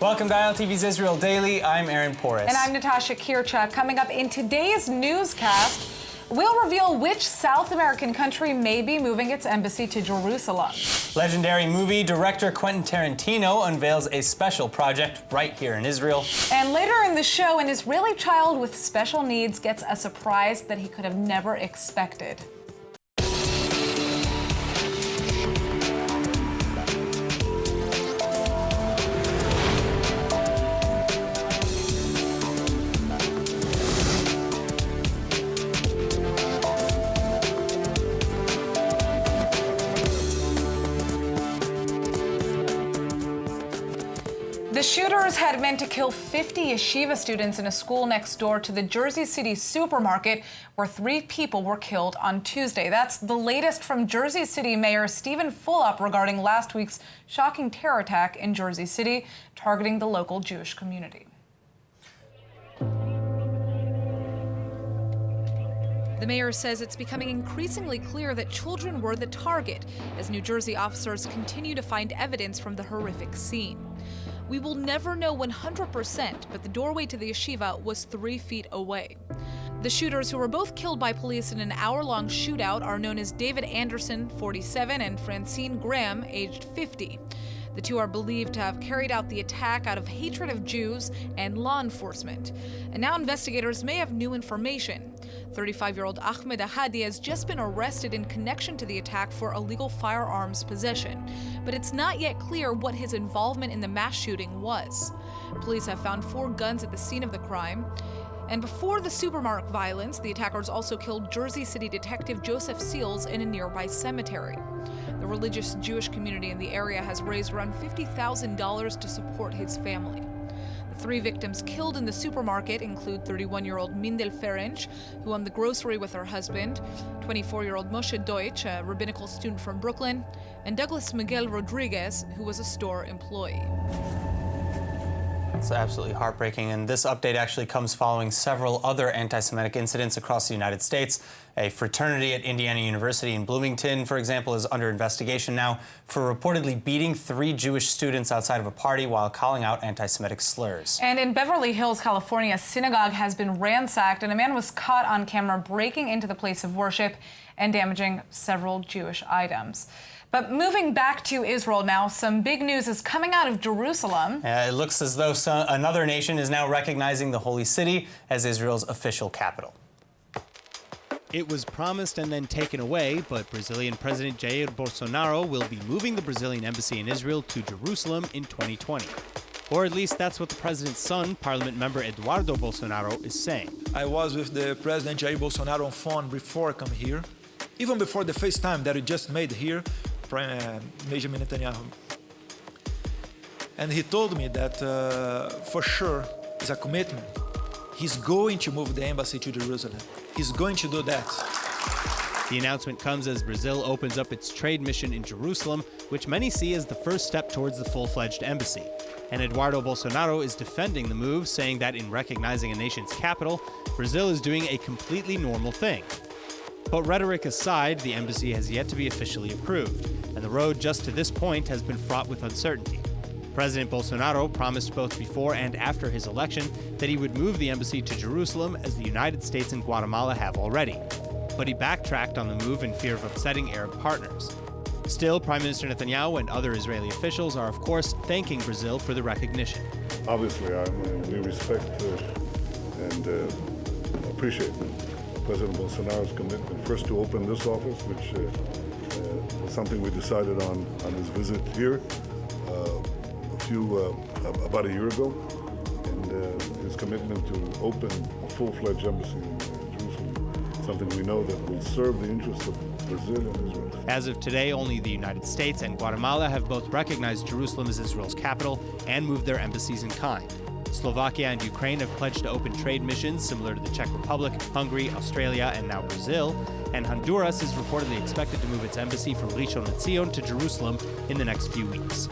Welcome to ILTV's Israel Daily. I'm Aaron Porras. And I'm Natasha Kirchak. Coming up in today's newscast, we'll reveal which South American country may be moving its embassy to Jerusalem. Legendary movie director Quentin Tarantino unveils a special project right here in Israel. And later in the show, an Israeli child with special needs gets a surprise that he could have never expected. The shooters had meant to kill 50 yeshiva students in a school next door to the Jersey City supermarket, where 3 people were killed on Tuesday. That's the latest from Jersey City Mayor Stephen Fulop regarding last week's shocking terror attack in Jersey City, targeting the local Jewish community. The mayor says it's becoming increasingly clear that children were the target as New Jersey officers continue to find evidence from the horrific scene. We will never know 100%, but the doorway to the yeshiva was 3 feet away. The shooters, who were both killed by police in an hour-long shootout, are known as David Anderson, 47, and Francine Graham, aged 50. The 2 are believed to have carried out the attack out of hatred of Jews and law enforcement. And now investigators may have new information. 35-year-old Ahmed Ahadi has just been arrested in connection to the attack for illegal firearms possession. But it's not yet clear what his involvement in the mass shooting was. Police have found 4 guns at the scene of the crime. And before the supermarket violence, the attackers also killed Jersey City detective Joseph Seals in a nearby cemetery. The religious Jewish community in the area has raised around $50,000 to support his family. The 3 victims killed in the supermarket include 31-year-old Mindel Ferenc, who owned the grocery with her husband, 24-year-old Moshe Deutsch, a rabbinical student from Brooklyn, and Douglas Miguel Rodriguez, who was a store employee. It's absolutely heartbreaking, and this update actually comes following several other anti-Semitic incidents across the United States. A fraternity at Indiana University in Bloomington, for example, is under investigation now for reportedly beating 3 Jewish students outside of a party while calling out anti-Semitic slurs. And in Beverly Hills, California, a synagogue has been ransacked, and a man was caught on camera breaking into the place of worship and damaging several Jewish items. But moving back to Israel now, some big news is coming out of Jerusalem. It looks as though another nation is now recognizing the Holy City as Israel's official capital. It was promised and then taken away, but Brazilian President Jair Bolsonaro will be moving the Brazilian embassy in Israel to Jerusalem in 2020. Or at least that's what the president's son, Parliament member Eduardo Bolsonaro, is saying. I was with the President Jair Bolsonaro on phone before I come here, even before the FaceTime that we just made here. Benjamin Netanyahu. And he told me that for sure it's a commitment. He's going to move the embassy to Jerusalem. He's going to do that. The announcement comes as Brazil opens up its trade mission in Jerusalem, which many see as the first step towards the full-fledged embassy. And Eduardo Bolsonaro is defending the move, saying that in recognizing a nation's capital, Brazil is doing a completely normal thing. But rhetoric aside, the embassy has yet to be officially approved, and the road just to this point has been fraught with uncertainty. President Bolsonaro promised both before and after his election that he would move the embassy to Jerusalem, as the United States and Guatemala have already. But he backtracked on the move in fear of upsetting Arab partners. Still, Prime Minister Netanyahu and other Israeli officials are, of course, thanking Brazil for the recognition. Obviously, we respect and appreciate President Bolsonaro's commitment first to open this office, which was something we decided on his visit here about a year ago, and his commitment to open a full-fledged embassy in Jerusalem, something we know that will serve the interests of Brazil and Israel. As of today, only the United States and Guatemala have both recognized Jerusalem as Israel's capital and moved their embassies in kind. Slovakia and Ukraine have pledged to open trade missions similar to the Czech Republic, Hungary, Australia, and now Brazil. And Honduras is reportedly expected to move its embassy from Rishon LeZion to Jerusalem in the next few weeks.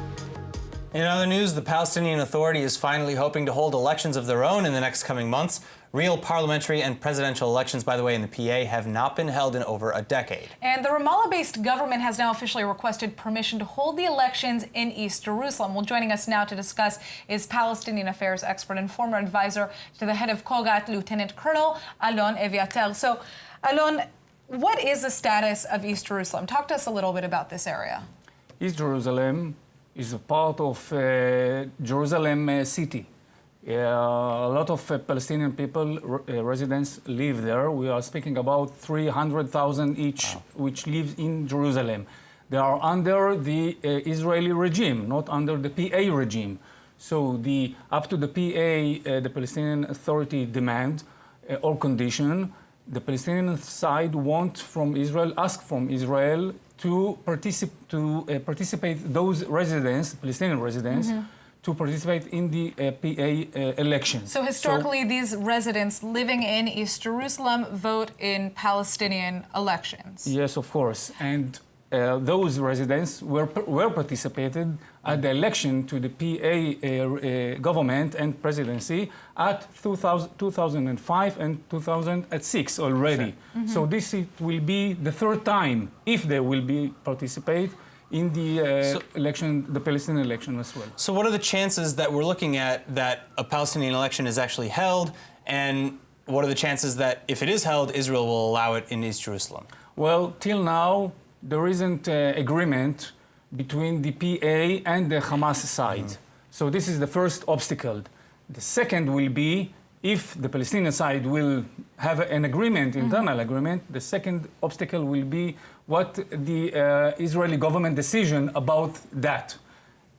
In other news, the Palestinian Authority is finally hoping to hold elections of their own in the next coming months. Real parliamentary and presidential elections, by the way, in the PA have not been held in over a decade. And the Ramallah-based government has now officially requested permission to hold the elections in East Jerusalem. Well, joining us now to discuss is Palestinian affairs expert and former advisor to the head of Kogat, Lieutenant Colonel Alon Eviatel. So, Alon, what is the status of East Jerusalem? Talk to us a little bit about this area. East Jerusalem is a part of Jerusalem city. A lot of Palestinian people, residents, live there. We are speaking about 300,000 each, which live in Jerusalem. They are under the Israeli regime, not under the PA regime. So up to the PA, the Palestinian Authority demand or condition, the Palestinian side ask from Israel to participate those residents, Palestinian residents, to participate in the PA elections. So historically, these residents living in East Jerusalem vote in Palestinian elections. Yes, of course. And those residents were participated at the election to the PA government and presidency at 2005 and 2006 already. Sure. So this will be the third time if they will be participate in the election, the Palestinian election as well. So what are the chances that we're looking at that a Palestinian election is actually held, and what are the chances that if it is held, Israel will allow it in East Jerusalem? Well, till now, there isn't agreement between the PA and the Hamas side. So this is the first obstacle. The second will be if the Palestinian side will have an agreement, internal agreement. The second obstacle will be what the Israeli government decision about that.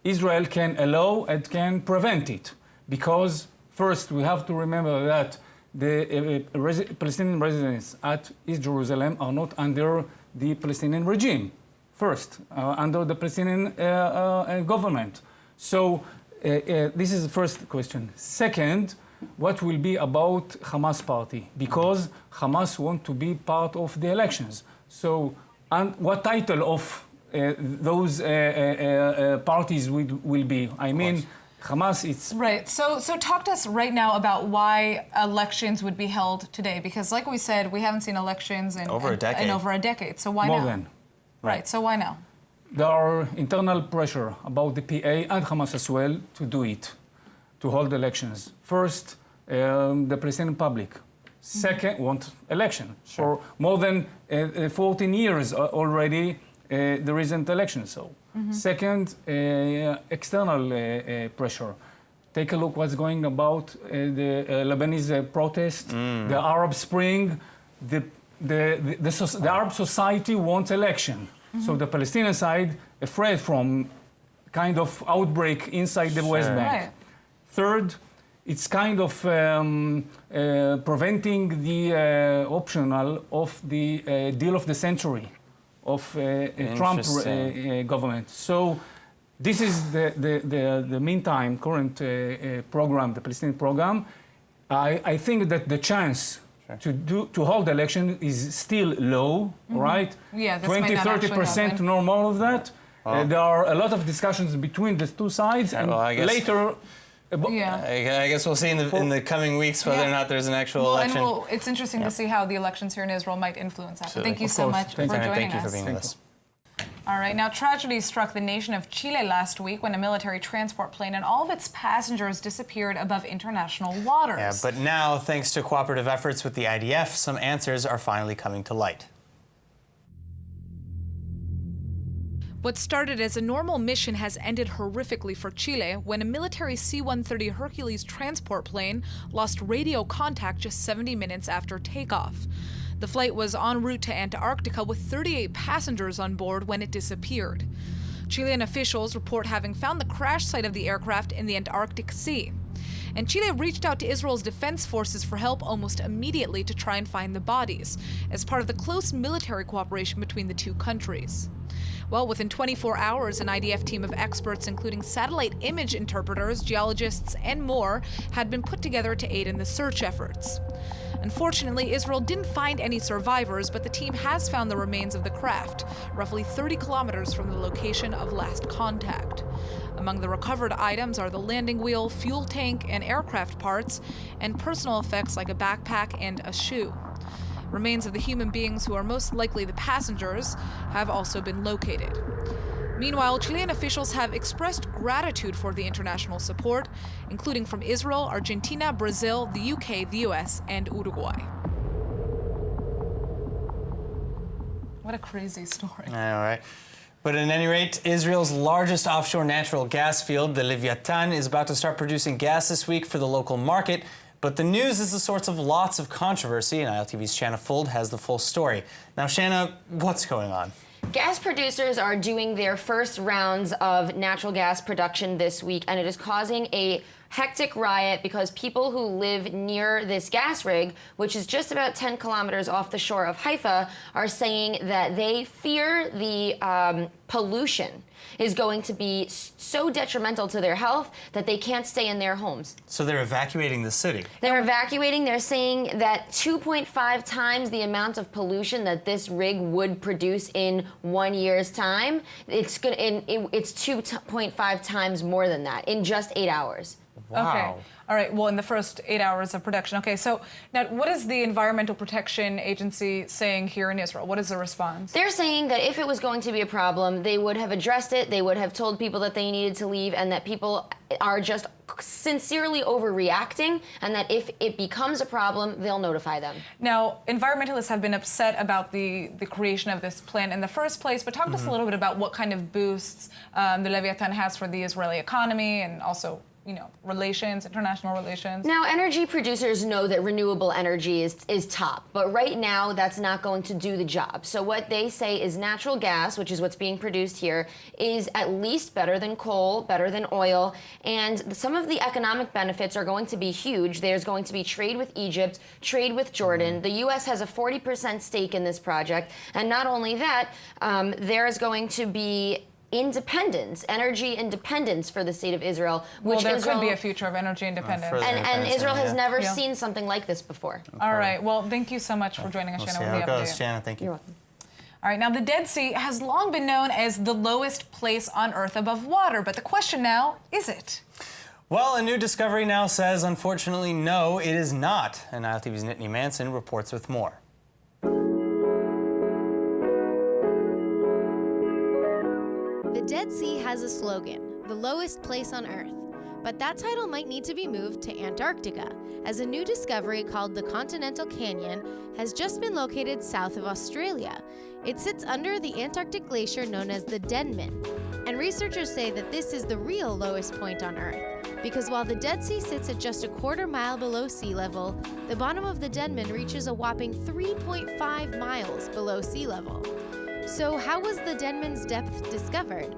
Israel can allow and can prevent it, because first we have to remember that the Palestinian residents at East Jerusalem are not under the Palestinian regime, first, under the Palestinian government. So this is the first question. Second, what will be about Hamas party? Because Hamas want to be part of the elections. So, and what title of those parties will be? I mean, Hamas, it's... Right. So talk to us right now about why elections would be held today. Because like we said, we haven't seen elections in over a decade. So why more now? Than. Right. So why now? There are internal pressure about the PA and Hamas as well to do it, to hold elections. First, the Palestinian public. Second, want election. Sure. For more than 14 years already, there isn't election. So, second, external pressure. Take a look what's going about the Lebanese protest, the Arab Spring. The Arab society wants election. So the Palestinian side afraid from kind of outbreak inside the West Bank. Right. Third, it's kind of preventing the optional of the deal of the century of Trump government. So this is the meantime current program, the Palestinian program. I think that the chance to hold the election is still low, right? Yeah, 20-30% normal of that. There are a lot of discussions between the two sides, and later. I guess we'll see in the coming weeks whether or not there's an actual election. Well, it's interesting to see how the elections here in Israel might influence that. Absolutely. Thank you so much for joining us. Thank you for being with us. All right, now tragedy struck the nation of Chile last week when a military transport plane and all of its passengers disappeared above international waters. Yeah, but now, thanks to cooperative efforts with the IDF, some answers are finally coming to light. What started as a normal mission has ended horrifically for Chile when a military C-130 Hercules transport plane lost radio contact just 70 minutes after takeoff. The flight was en route to Antarctica with 38 passengers on board when it disappeared. Chilean officials report having found the crash site of the aircraft in the Antarctic Sea. And Chile reached out to Israel's defense forces for help almost immediately to try and find the bodies, as part of the close military cooperation between the two countries. Well, within 24 hours, an IDF team of experts, including satellite image interpreters, geologists, and more, had been put together to aid in the search efforts. Unfortunately, Israel didn't find any survivors, but the team has found the remains of the craft, roughly 30 kilometers from the location of last contact. Among the recovered items are the landing wheel, fuel tank, and aircraft parts, and personal effects like a backpack and a shoe. Remains of the human beings who are most likely the passengers have also been located. Meanwhile, Chilean officials have expressed gratitude for the international support, including from Israel, Argentina, Brazil, the UK, the US, and Uruguay. What a crazy story. All right. But at any rate, Israel's largest offshore natural gas field, the Leviathan, is about to start producing gas this week for the local market. But the news is the source of lots of controversy, and ILTV's Shanna Fuld has the full story. Now, Shanna, what's going on? Gas producers are doing their first rounds of natural gas production this week, and it is causing a hectic riot because people who live near this gas rig, which is just about 10 kilometers off the shore of Haifa, are saying that they fear the pollution is going to be so detrimental to their health that they can't stay in their homes. So they're evacuating the city. They're evacuating. They're saying that 2.5 times the amount of pollution that this rig would produce in 1 year's time, it's 2.5 times more than that in just 8 hours. Wow. Okay. All right. Well, in the first 8 hours of production. Okay. So now, what is the Environmental Protection Agency saying here in Israel? What is the response? They're saying that if it was going to be a problem, they would have addressed it. They would have told people that they needed to leave, and that people are just sincerely overreacting, and that if it becomes a problem, they'll notify them. Now, environmentalists have been upset about the creation of this plant in the first place, but talk to us a little bit about what kind of boosts the Leviathan has for the Israeli economy and also, you know, relations, international relations. Now, energy producers know that renewable energy is top, but right now that's not going to do the job. So what they say is natural gas, which is what's being produced here, is at least better than coal, better than oil, and some of the economic benefits are going to be huge. There's going to be trade with Egypt, trade with Jordan. The U.S. has a 40% stake in this project, and not only that, there is going to be independence, energy independence for the state of Israel, which well, there Israel, could be a future of energy independence. and Israel has never seen something like this before. All right. Well, thank you so much for joining us, We'll Shanna. see with how the it goes. update. Shanna, thank you. You're welcome. All right. Now, the Dead Sea has long been known as the lowest place on Earth above water, but the question now, is it? Well, a new discovery now says, unfortunately, no, it is not. And ILTV's Nittany Manson reports with more. The Dead Sea has a slogan, the lowest place on Earth. But that title might need to be moved to Antarctica, as a new discovery called the Continental Canyon has just been located south of Australia. It sits under the Antarctic glacier known as the Denman, and researchers say that this is the real lowest point on Earth, because while the Dead Sea sits at just a quarter mile below sea level, the bottom of the Denman reaches a whopping 3.5 miles below sea level. So how was the Denman's depth discovered?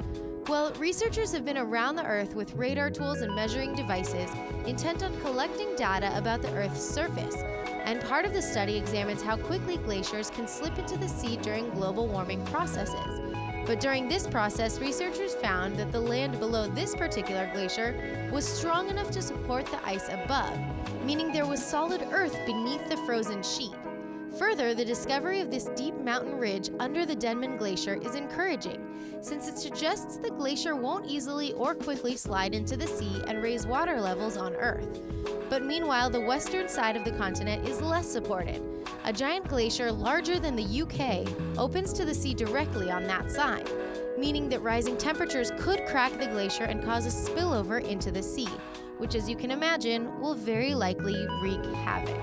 Well, researchers have been around the Earth with radar tools and measuring devices intent on collecting data about the Earth's surface, and part of the study examines how quickly glaciers can slip into the sea during global warming processes. But during this process, researchers found that the land below this particular glacier was strong enough to support the ice above, meaning there was solid Earth beneath the frozen sheet. Further, the discovery of this deep mountain ridge under the Denman Glacier is encouraging, since it suggests the glacier won't easily or quickly slide into the sea and raise water levels on Earth. But meanwhile, the western side of the continent is less supported. A giant glacier larger than the UK opens to the sea directly on that side, meaning that rising temperatures could crack the glacier and cause a spillover into the sea, which, as you can imagine, will very likely wreak havoc.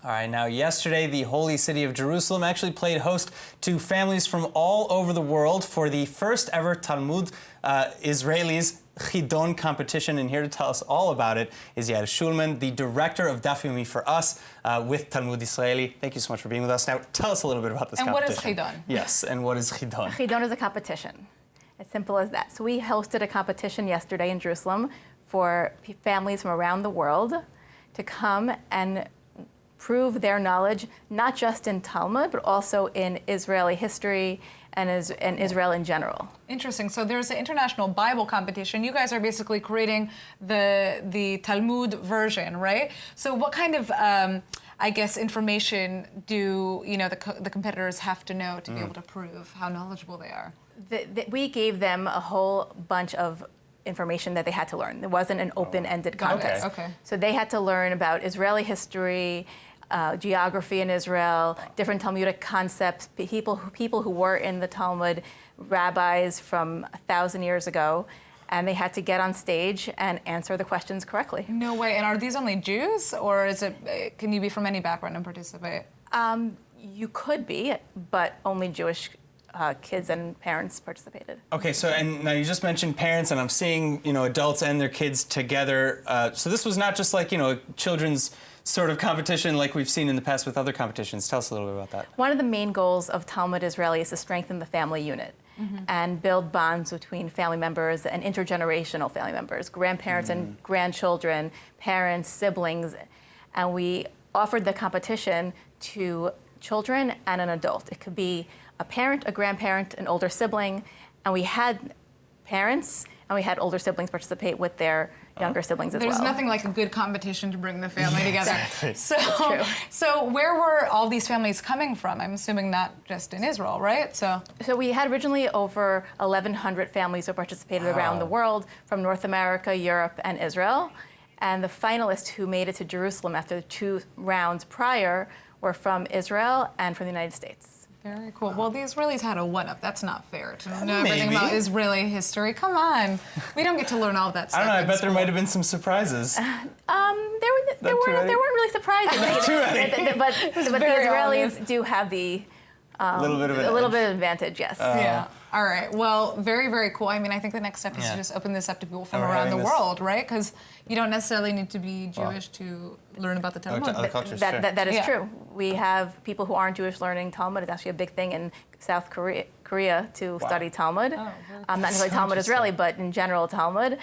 All right, now yesterday, the holy city of Jerusalem actually played host to families from all over the world for the first ever Talmud Israelis Chidon competition. And here to tell us all about it is Yael Shulman, the director of Daf Yomi for Us with Talmud Israeli. Thank you so much for being with us. Now, tell us a little bit about this competition. And what is Chidon? Yes, and what is Chidon? Chidon is a competition. As simple as that. So we hosted a competition yesterday in Jerusalem for families from around the world to come and prove their knowledge, not just in Talmud, but also in Israeli history and Israel in general. Interesting. So there's an international Bible competition. You guys are basically creating the Talmud version, right? So what kind of, I guess, information do the competitors have to know to be able to prove how knowledgeable they are? We gave them a whole bunch of information that they had to learn. It wasn't an open-ended contest. Okay. So they had to learn about Israeli history, geography in Israel, different Talmudic concepts, people who were in the Talmud, rabbis from 1,000 years ago, and they had to get on stage and answer the questions correctly. No way. And are these only Jews, or can you be from any background and participate? You could be, but only Jewish kids and parents participated. Okay, so and now you just mentioned parents, and I'm seeing adults and their kids together. So this was not just like a children's sort of competition like we've seen in the past with other competitions. Tell us a little bit about that. One of the main goals of Talmud Israeli is to strengthen the family unit and build bonds between family members and intergenerational family members, grandparents and grandchildren, parents, siblings. And we offered the competition to children and an adult. It could be a parent, a grandparent, an older sibling, and we had parents and we had older siblings participate with their younger siblings as well. There's nothing like a good competition to bring the family together. Exactly. So where were all these families coming from? I'm assuming not just in Israel, right? So we had originally over 1,100 families who participated around the world from North America, Europe, and Israel. And the finalists who made it to Jerusalem after the 2 rounds prior were from Israel and from the United States. Very cool. Well, the Israelis had a one-up. That's not fair to know everything about Israeli history. Come on. We don't get to learn all that stuff. I don't know. I bet there might have been some surprises. There weren't really surprises. but the Israelis do have the little bit of advantage, yes. Yeah. All right. Well, very, very cool. I mean, I think the next step is to just open this up to people from around the world, right? Because you don't necessarily need to be Jewish to learn about the Talmud. Other cultures, that is true. We have people who aren't Jewish learning Talmud. It's actually a big thing in South Korea to study Talmud. Not necessarily Talmud Israeli, but in general Talmud.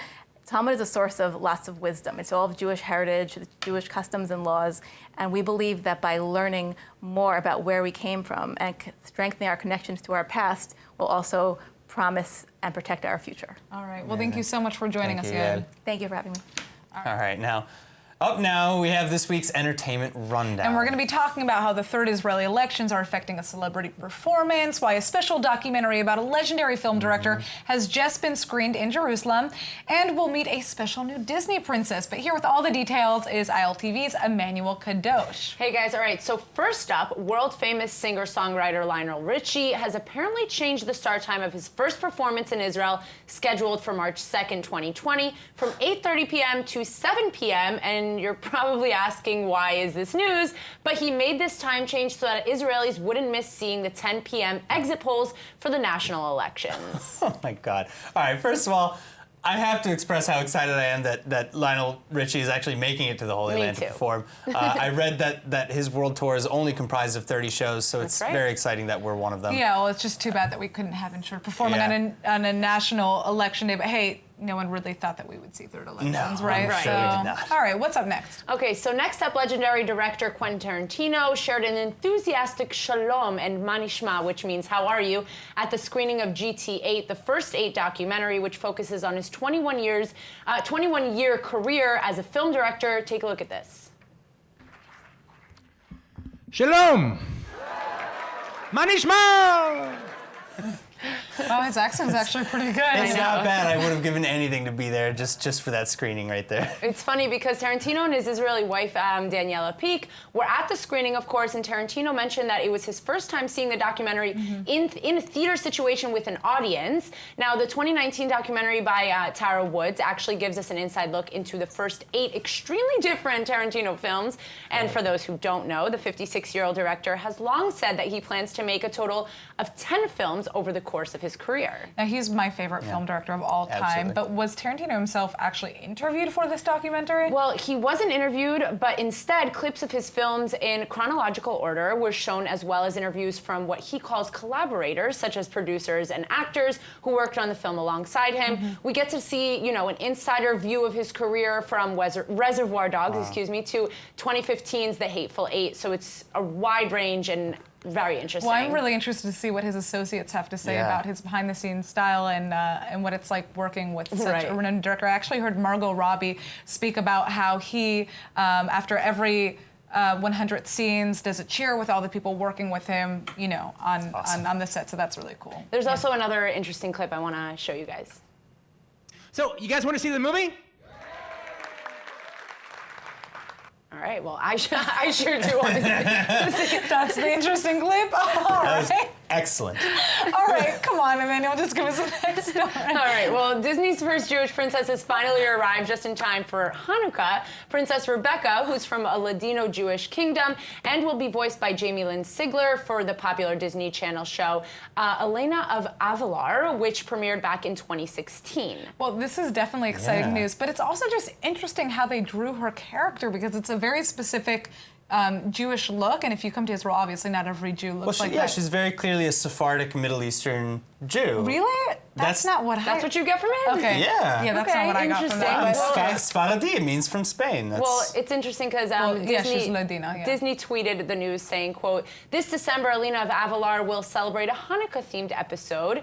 Talmud is a source of lots of wisdom. It's all of Jewish heritage, Jewish customs and laws, and we believe that by learning more about where we came from and strengthening our connections to our past will also promise and protect our future. All right. Well, thank you so much for joining us, Yael. Thank you for having me. All right. Now, up now, we have this week's entertainment rundown. And we're going to be talking about how the third Israeli elections are affecting a celebrity performance, why a special documentary about a legendary film director has just been screened in Jerusalem, and we'll meet a special new Disney princess. But here with all the details is ILTV's Emmanuel Kadosh. Hey guys, all right, so first up, world-famous singer-songwriter Lionel Richie has apparently changed the start time of his first performance in Israel, scheduled for March 2nd, 2020, from 8:30 p.m. to 7 p.m., and you're probably asking why is this news, but he made this time change so that Israelis wouldn't miss seeing the 10 p.m. exit polls for the national elections. Oh my God. All right, first of all, I have to express how excited I am that Lionel Richie is actually making it to the Holy Land to perform. I read that his world tour is only comprised of 30 shows, so it's very exciting that we're one of them. Yeah, well, it's just too bad that we couldn't have him performing on a national election day, but hey, no one really thought that we would see third elections, right? I'm sure we did not. All right, what's up next? Okay, so next up, legendary director Quentin Tarantino shared an enthusiastic shalom and manishma, which means how are you, at the screening of GT8, the first 8 documentary, which focuses on his 21-year career as a film director. Take a look at this. Shalom! Manishma! Wow, his accent's actually pretty good. It's not bad. I would have given anything to be there just for that screening right there. It's funny because Tarantino and his Israeli wife, Daniela Peek, were at the screening, of course, and Tarantino mentioned that it was his first time seeing the documentary in a theater situation with an audience. Now, the 2019 documentary by Tara Woods actually gives us an inside look into the first 8 extremely different Tarantino films. And for those who don't know, the 56-year-old director has long said that he plans to make a total of 10 films over the course of his his career. Now, he's my favorite film director of all time, Absolutely. but was Tarantino himself actually interviewed for this documentary? Well, he wasn't interviewed, but instead, clips of his films in chronological order were shown, as well as interviews from what he calls collaborators, such as producers and actors who worked on the film alongside him. We get to see, you know, an insider view of his career from Reservoir Dogs, to 2015's The Hateful Eight. So it's a wide range and very interesting. Well, I'm really interested to see what his associates have to say about his behind-the-scenes style and what it's like working with such a renowned director. I actually heard Margot Robbie speak about how he, after every 100 scenes, does a cheer with all the people working with him, you know, on the set. So that's really cool. There's also another interesting clip I want to show you guys. So, you guys want to see the movie? All right, well, I sure do want to see. That's the interesting clip. All right. Excellent. All right, come on, Emmanuel, just give us the next story. All right, well, Disney's first Jewish princess has finally arrived just in time for Hanukkah. Princess Rebecca, who's from a Ladino Jewish kingdom and will be voiced by Jamie Lynn Sigler for the popular Disney Channel show Elena of Avalor, which premiered back in 2016. Well, this is definitely exciting news, but it's also just interesting how they drew her character because it's a very specific Jewish look, and if you come to Israel, obviously not every Jew looks like that. She's very clearly a Sephardic Middle Eastern Jew. Really? That's not what That's what you get from it? Okay. Yeah. That's not what I got from that. Sfaradi, it means from Spain. Well, it's interesting because she's Ladina, yeah. Disney tweeted the news saying, quote, "This December, Elena of Avalor will celebrate a Hanukkah-themed episode,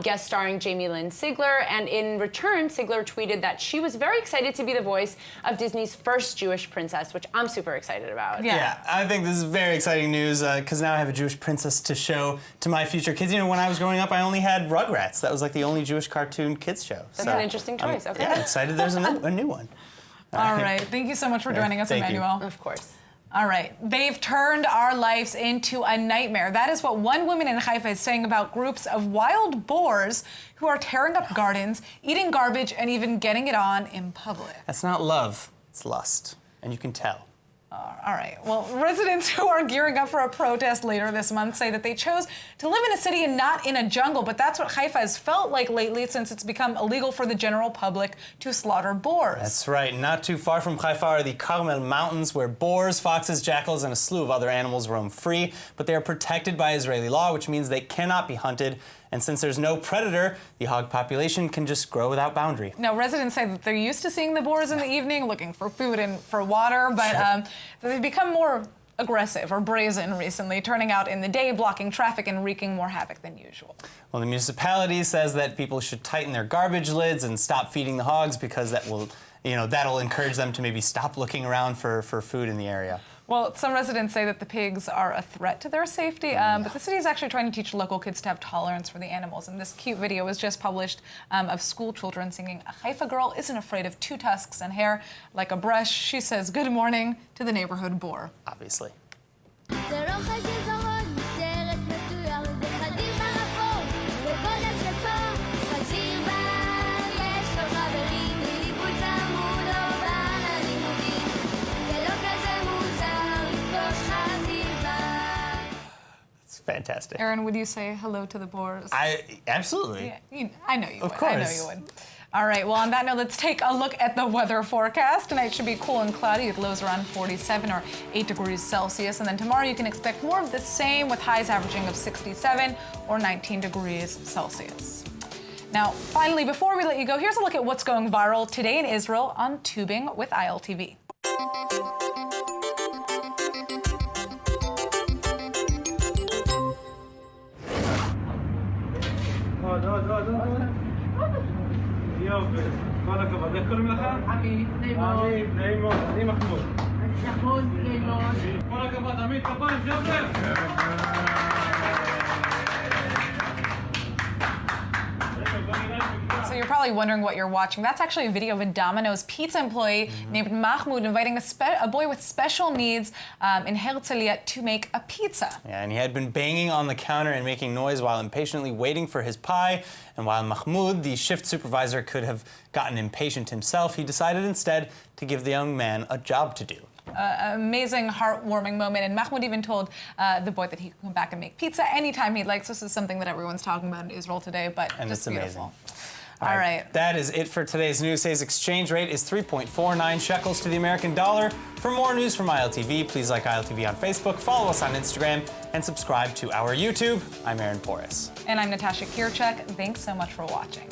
guest starring Jamie Lynn Sigler, and in return, Sigler tweeted that she was very excited to be the voice of Disney's first Jewish princess, which I'm super excited about." Yeah, I think this is very exciting news because now I have a Jewish princess to show to my future kids. You know, when I was growing up, I only had Rugrats. That was like the only Jewish cartoon kids show. That's an interesting choice. Okay. Yeah, I'm excited there's a new one. All right. Thank you so much for joining us, Thank you. Emmanuel. Of course. All right. They've turned our lives into a nightmare. That is what one woman in Haifa is saying about groups of wild boars who are tearing up gardens, eating garbage, and even getting it on in public. That's not love, it's lust. And you can tell. All right. Well, residents who are gearing up for a protest later this month say that they chose to live in a city and not in a jungle, but that's what Haifa has felt like lately since it's become illegal for the general public to slaughter boars. That's right. Not too far from Haifa are the Carmel Mountains, where boars, foxes, jackals, and a slew of other animals roam free, but they are protected by Israeli law, which means they cannot be hunted. And since there's no predator, the hog population can just grow without boundary. Now, residents say that they're used to seeing the boars in the evening, looking for food and for water, but they've become more aggressive or brazen recently, turning out in the day, blocking traffic and wreaking more havoc than usual. Well, the municipality says that people should tighten their garbage lids and stop feeding the hogs because that will, that'll encourage them to maybe stop looking around for food in the area. Well, some residents say that the pigs are a threat to their safety, but the city is actually trying to teach local kids to have tolerance for the animals. And this cute video was just published of school children singing, "A Haifa girl isn't afraid of two tusks and hair like a brush. She says good morning to the neighborhood boar." Obviously. Fantastic. Aaron, would you say hello to the boars? Absolutely. Yeah, I know you would. Of course. I know you would. All right, well, on that note, let's take a look at the weather forecast. Tonight should be cool and cloudy with lows around 47 or 8 degrees Celsius. And then tomorrow you can expect more of the same with highs averaging of 67 or 19 degrees Celsius. Now, finally, before we let you go, here's a look at what's going viral today in Israel on tubing with ILTV. כל הכבוד, איך קוראים לך? עמית, נעים מאוד, אני מחמוד. כל הכבוד, עמית, כפיים, ג'ובר. So you're probably wondering what you're watching. That's actually a video of a Domino's pizza employee named Mahmoud inviting a boy with special needs in Herzliya to make a pizza. Yeah, and he had been banging on the counter and making noise while impatiently waiting for his pie. And while Mahmoud, the shift supervisor, could have gotten impatient himself, he decided instead to give the young man a job to do. amazing, heartwarming moment. And Mahmoud even told the boy that he could come back and make pizza anytime he likes. This is something that everyone's talking about in Israel today, but And just it's beautiful. amazing. All right. That is it for today's news. Today's exchange rate is 3.49 shekels to the American dollar. For more news from ILTV, please like ILTV on Facebook, follow us on Instagram, and subscribe to our YouTube. I'm Aaron Porras. And I'm Natasha Kirchek. Thanks so much for watching.